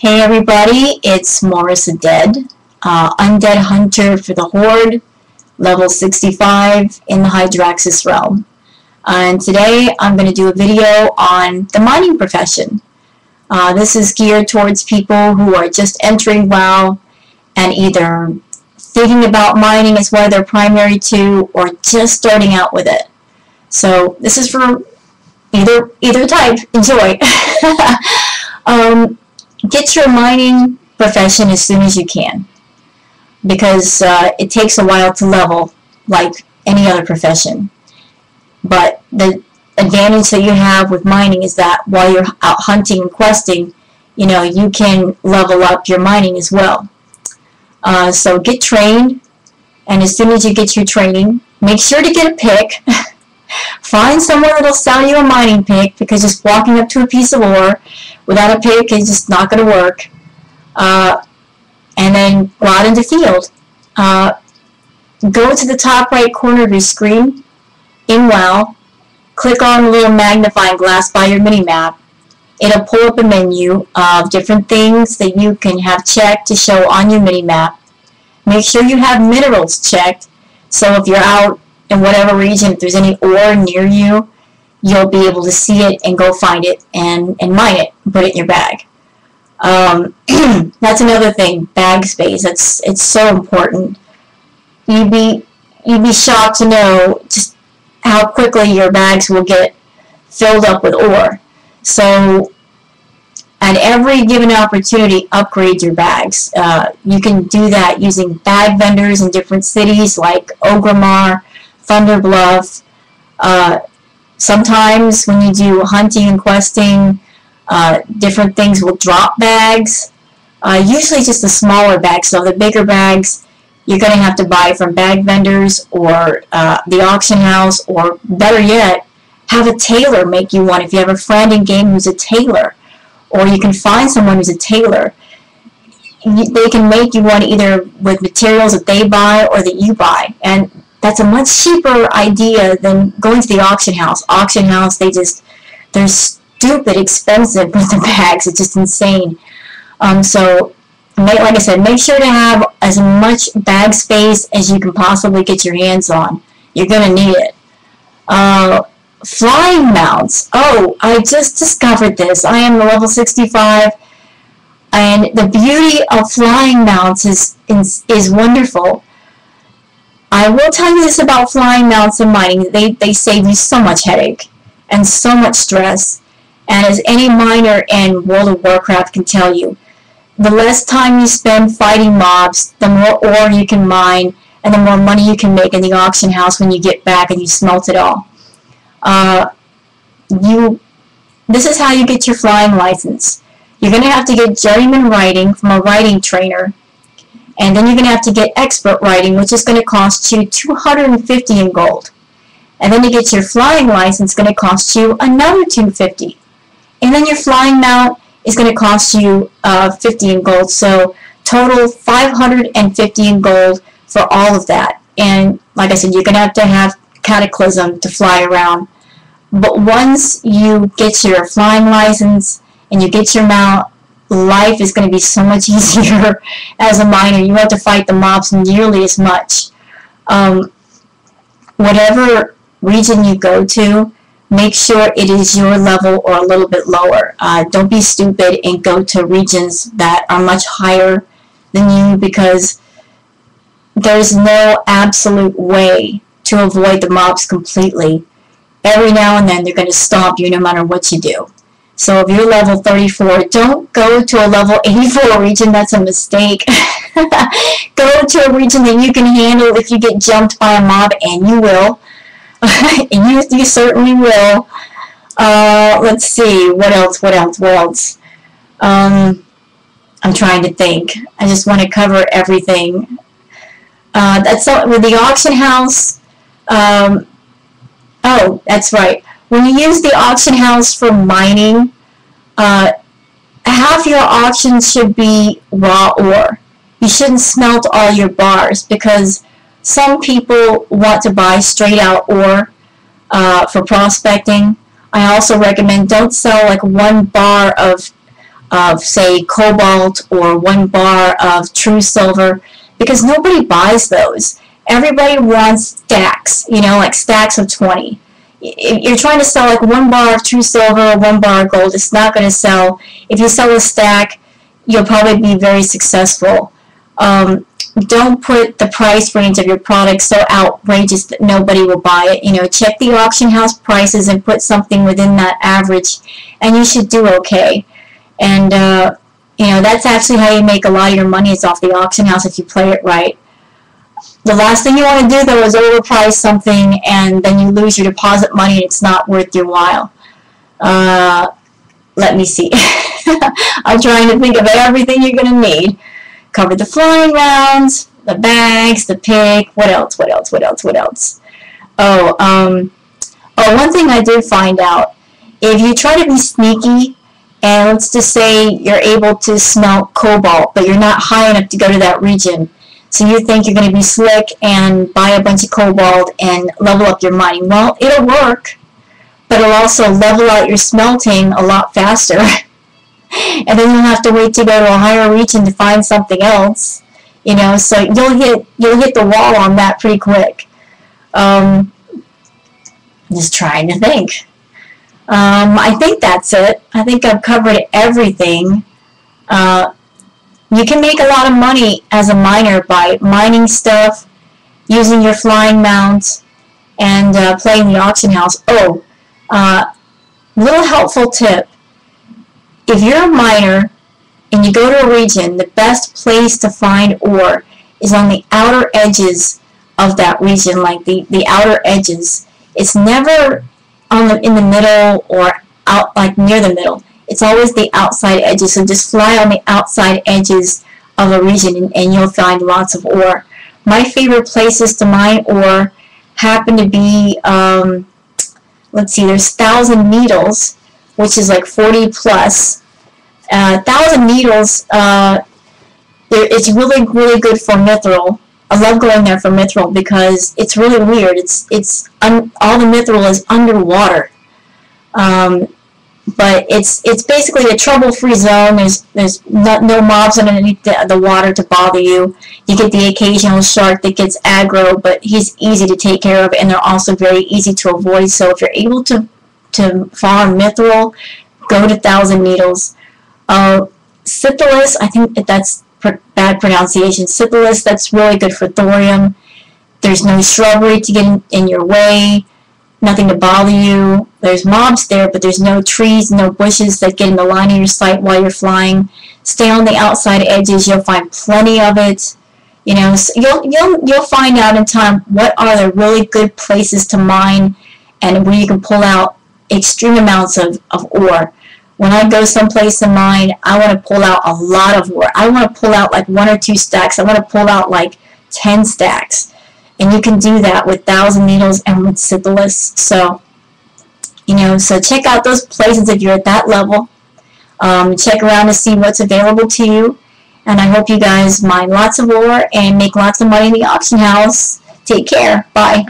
Hey everybody, it's Morrissadead, undead hunter for the horde, level 65 in the Hydraxis realm. And today I'm going to do a video on the mining profession. This is geared towards people who are just entering WoW and either thinking about mining as one of their primary two or just starting out with it. So this is for either type. Enjoy. Get your mining profession as soon as you can, because it takes a while to level like any other profession. But the advantage that you have with mining is that while you're out hunting and questing, you can level up your mining as well. So get trained, and as soon as you get your training, make sure to get a pick. Find someone that'll sell you a mining pick, because just walking up to a piece of ore without a pick is just not going to work. And then go out into the field. Go to the top right corner of your screen in WoW. Click on the little magnifying glass by your mini-map. It'll pull up a menu of different things that you can have checked to show on your mini-map. Make sure you have minerals checked, so if you're out in whatever region, if there's any ore near you, you'll be able to see it and go find it and mine it and put it in your bag. That's another thing, bag space. It's so important. You'd be shocked to know just how quickly your bags will get filled up with ore. So at every given opportunity, upgrade your bags. You can do that using bag vendors in different cities like Ogrimmar, Thunder Bluff. Sometimes when you do hunting and questing, different things will drop bags. Usually just the smaller bags. So the bigger bags, you're going to have to buy from bag vendors or the auction house, or better yet, have a tailor make you one if you have a friend in game who's a tailor, or you can find someone who's a tailor. They can make you one either with materials that they buy or that you buy, and that's a much cheaper idea than going to the auction house. Auction house, they're stupid expensive with the bags. It's just insane. So, like I said, make sure to have as much bag space as you can possibly get your hands on. You're going to need it. Flying mounts. Oh, I just discovered this. I am level 65, and the beauty of flying mounts is wonderful. I will tell you this about flying mounts and mining. They save you so much headache and so much stress. And as any miner in World of Warcraft can tell you, the less time you spend fighting mobs, the more ore you can mine, and the more money you can make in the auction house when you get back and you smelt it all. This is how you get your flying license. You're going to have to get journeyman writing from a writing trainer. And then you're going to have to get expert writing, which is going to cost you 250 in gold. And then to get your flying license, it's going to cost you another 250. And then your flying mount is going to cost you 50 in gold. So total 550 in gold for all of that. And like I said, you're going to have Cataclysm to fly around. But once you get your flying license and you get your mount, life is going to be so much easier as a miner. You have to fight the mobs nearly as much. Whatever region you go to, make sure it is your level or a little bit lower. Don't be stupid and go to regions that are much higher than you, because there's no absolute way to avoid the mobs completely. Every now and then they're going to stomp you no matter what you do. So if you're level 34, don't go to a level 84 region. That's a mistake. Go to a region that you can handle if you get jumped by a mob, and you will. And you certainly will. Let's see. What else? I'm trying to think. I just want to cover everything. That's all, with the auction house. Oh, that's right. When you use the auction house for mining, half your auction should be raw ore. You shouldn't smelt all your bars, because some people want to buy straight out ore for prospecting. I also recommend don't sell like one bar of of, say, cobalt or 1 bar of true silver, because nobody buys those. Everybody wants stacks, you know, like stacks of 20. If you're trying to sell like 1 bar of true silver or 1 bar of gold, it's not going to sell. If you sell a stack, you'll probably be very successful. Don't put the price range of your product so outrageous that nobody will buy it. You know, check the auction house prices and put something within that average, and you should do okay. And you know, that's actually how you make a lot of your money, is off the auction house if you play it right. The last thing you want to do, though, is overprice something and then you lose your deposit money and it's not worth your while. Let me see. I'm trying to think of everything you're going to need. Cover the flying rounds, the bags, the pick. What else? What else? What else? What else? Oh, one thing I did find out. If you try to be sneaky, and let's just say you're able to smelt cobalt, but you're not high enough to go to that region, so you think you're going to be slick and buy a bunch of cobalt and level up your mining. Well, it'll work, but it'll also level out your smelting a lot faster. And then you'll have to wait to go to a higher region to find something else, you know. So you'll hit the wall on that pretty quick. Just trying to think. I think that's it. I think I've covered everything. You can make a lot of money as a miner by mining stuff, using your flying mount, and playing the auction house. Oh, little helpful tip. If you're a miner and you go to a region, the best place to find ore is on the outer edges of that region, like the outer edges. It's never in the middle or out, like near the middle. It's always the outside edges. So just fly on the outside edges of a region and you'll find lots of ore. My favorite places to mine ore happen to be, let's see, there's 1,000 Needles, which is like 40 plus. 1,000 Needles, it's really, really good for mithril. I love going there for mithril because it's really weird. All the mithril is underwater. But it's basically a trouble-free zone. There's no mobs underneath the water to bother you. You get the occasional shark that gets aggro, but he's easy to take care of, and they're also very easy to avoid. So if you're able to farm mithril, go to 1,000 Needles. Syphilis, I think that's bad pronunciation. Syphilis, that's really good for thorium. There's no shrubbery to get in your way. Nothing to bother you. There's mobs there, but there's no trees, no bushes that get in the line of your sight while you're flying. Stay on the outside edges. You'll find plenty of it. You know, so you'll find out in time what are the really good places to mine and where you can pull out extreme amounts of ore. When I go someplace and mine, I want to pull out a lot of ore. I want to pull out like 1 or 2 stacks. I want to pull out like 10 stacks. And you can do that with 1,000 Needles and with Syphilis. So, you know, so check out those places if you're at that level. Check around to see what's available to you. And I hope you guys mine lots of ore and make lots of money in the auction house. Take care. Bye.